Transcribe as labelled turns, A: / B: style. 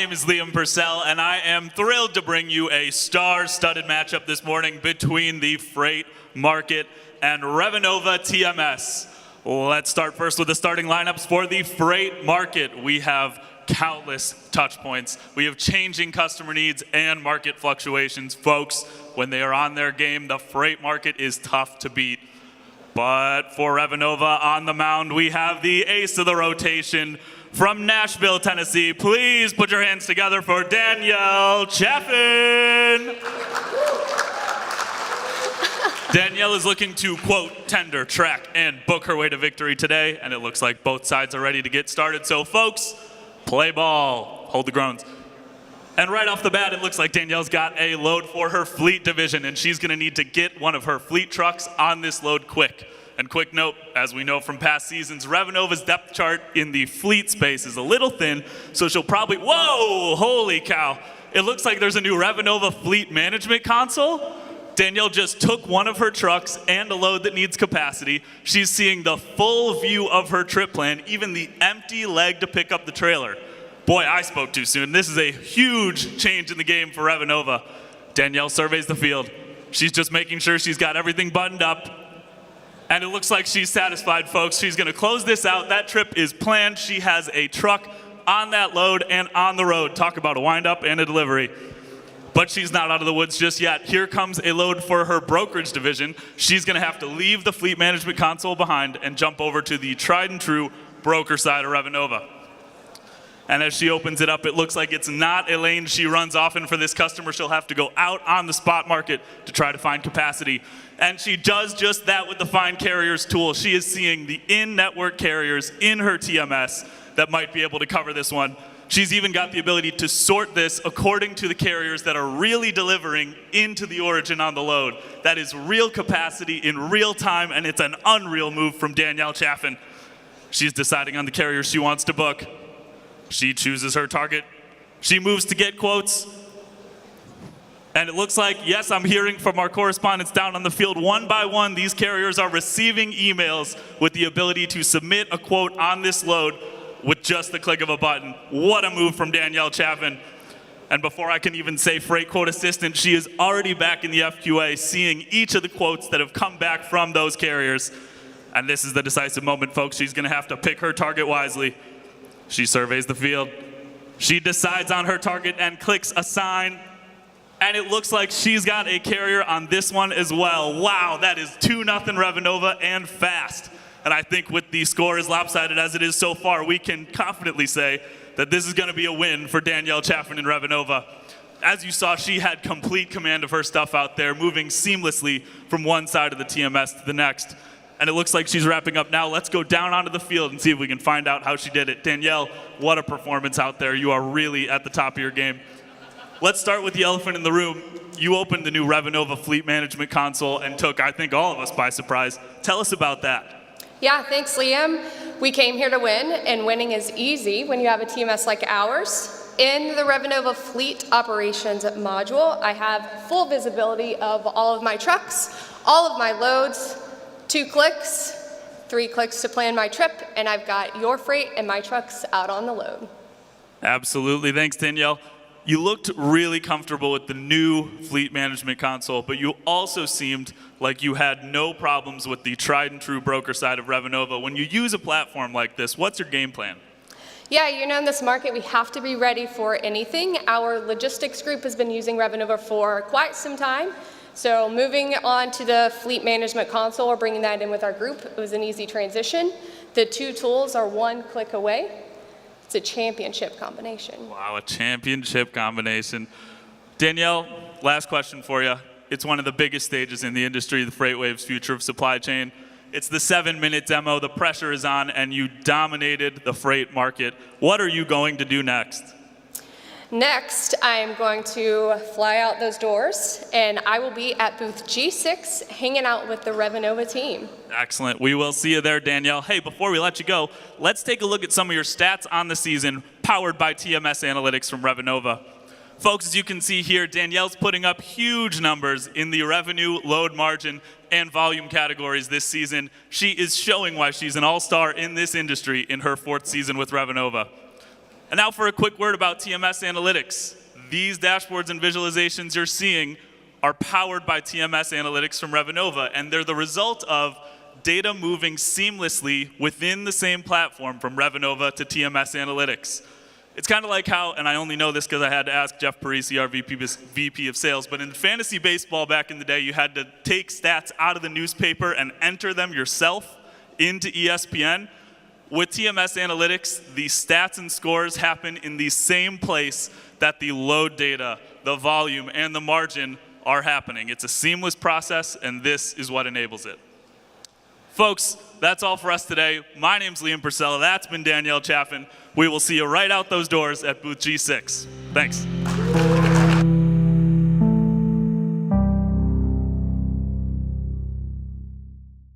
A: name is Liam Purcell, and I am thrilled to bring you a star-studded matchup this morning between the freight market and Revenova TMS. Let's start first with the starting lineups for the freight market. We have countless touch points. We have changing customer needs and market fluctuations. Folks, when they are on their game, the freight market is tough to beat. But for Revenova on the mound, we have the ace of the rotation from Nashville, Tennessee. Please put your hands together for Danielle Chaffin. Danielle is looking to, quote, tender, track, and book her way to victory today, and it looks like both sides are ready to get started. So, folks, play ball. Hold the groans. And right off the bat, it looks like Danielle's got a load for her fleet division, and she's going to need to get one of her fleet trucks on this load quick. And quick note, as we know from past seasons, Revenova's depth chart in the fleet space is a little thin, so she'll probably, whoa, holy cow. It looks like there's a new Revenova fleet management console. Danielle just took one of her trucks and a load that needs capacity. She's seeing the full view of her trip plan, even the empty leg to pick up the trailer. Boy, I spoke too soon. This is a huge change in the game for Revenova. Danielle surveys the field. She's just making sure she's got everything buttoned up. And it looks like she's satisfied, folks. She's going to close this out. That trip is planned. She has a truck on that load and on the road. Talk about a wind-up and a delivery. But she's not out of the woods just yet. Here comes a load for her brokerage division. She's going to have to leave the fleet management console behind and jump over to the tried and true broker side of Revenova. And as she opens it up, it looks like it's not a lane she runs often for this customer. She'll have to go out on the spot market to try to find capacity. And she does just that with the Find Carriers tool. She is seeing the in-network carriers in her TMS that might be able to cover this one. She's even got the ability to sort this according to the carriers that are really delivering into the origin on the load. That is real capacity in real time, and it's an unreal move from Danielle Chaffin. She's deciding on the carriers she wants to book. She chooses her target. She moves to get quotes. And it looks like, yes, I'm hearing from our correspondents down on the field, one by one, these carriers are receiving emails with the ability to submit a quote on this load with just the click of a button. What a move from Danielle Chaffin. And before I can even say freight quote assistant, she is already back in the FQA, seeing each of the quotes that have come back from those carriers. And this is the decisive moment, folks. She's going to have to pick her target wisely. She surveys the field. She decides on her target and clicks assign. And it looks like she's got a carrier on this one as well. Wow, that is 2-0 Revenova and fast. And I think with the score as lopsided as it is so far, we can confidently say that this is going to be a win for Danielle Chaffin and Revenova. As you saw, she had complete command of her stuff out there, moving seamlessly from one side of the TMS to the next. And it looks like she's wrapping up now. Let's go down onto the field and see if we can find out how she did it. Danielle, what a performance out there. You are really at the top of your game. Let's start with the elephant in the room. You opened the new Revenova Fleet Management Console and took, I think, all of us by surprise. Tell us about that.
B: Yeah, thanks, Liam. We came here to win, and winning is easy when you have a TMS like ours. In the Revenova Fleet Operations module, I have full visibility of all of my trucks, all of my loads, 2 clicks, 3 clicks to plan my trip, and I've got your freight and my trucks out on the load.
A: Absolutely. Thanks, Danielle. You looked really comfortable with the new fleet management console, but you also seemed like you had no problems with the tried and true broker side of Revenova. When you use a platform like this, what's your game plan?
B: Yeah, you know, in this market, we have to be ready for anything. Our logistics group has been using Revenova for quite some time. So moving on to the fleet management console, or bringing that in with our group, it was an easy transition. The 2 tools are 1 click away. It's a championship combination.
A: Wow, a championship combination. Danielle, last question for you. It's one of the biggest stages in the industry, the FreightWaves Future of Supply Chain. It's the 7-minute demo. The pressure is on, and you dominated the freight market. What are you going to do next?
B: Next, I'm going to fly out those doors, and I will be at booth G6 hanging out with the Revenova team.
A: Excellent. We will see you there, Danielle. Hey, before we let you go, let's take a look at some of your stats on the season, powered by TMS Analytics from Revenova. Folks, as you can see here, Danielle's putting up huge numbers in the revenue, load margin, and volume categories this season. She is showing why she's an all-star in this industry in her 4th season with Revenova. And now for a quick word about TMS analytics. These dashboards and visualizations you're seeing are powered by TMS analytics from Revenova, and they're the result of data moving seamlessly within the same platform from Revenova to TMS analytics. It's kind of like how, and I only know this because I had to ask Jeff Parisi, our VP of sales, but in fantasy baseball back in the day, you had to take stats out of the newspaper and enter them yourself into ESPN. With TMS analytics, the stats and scores happen in the same place that the load data, the volume, and the margin are happening. It's a seamless process, and this is what enables it. Folks, that's all for us today. My name's Liam Purcell. That's been Danielle Chaffin. We will see you right out those doors at booth G6. Thanks.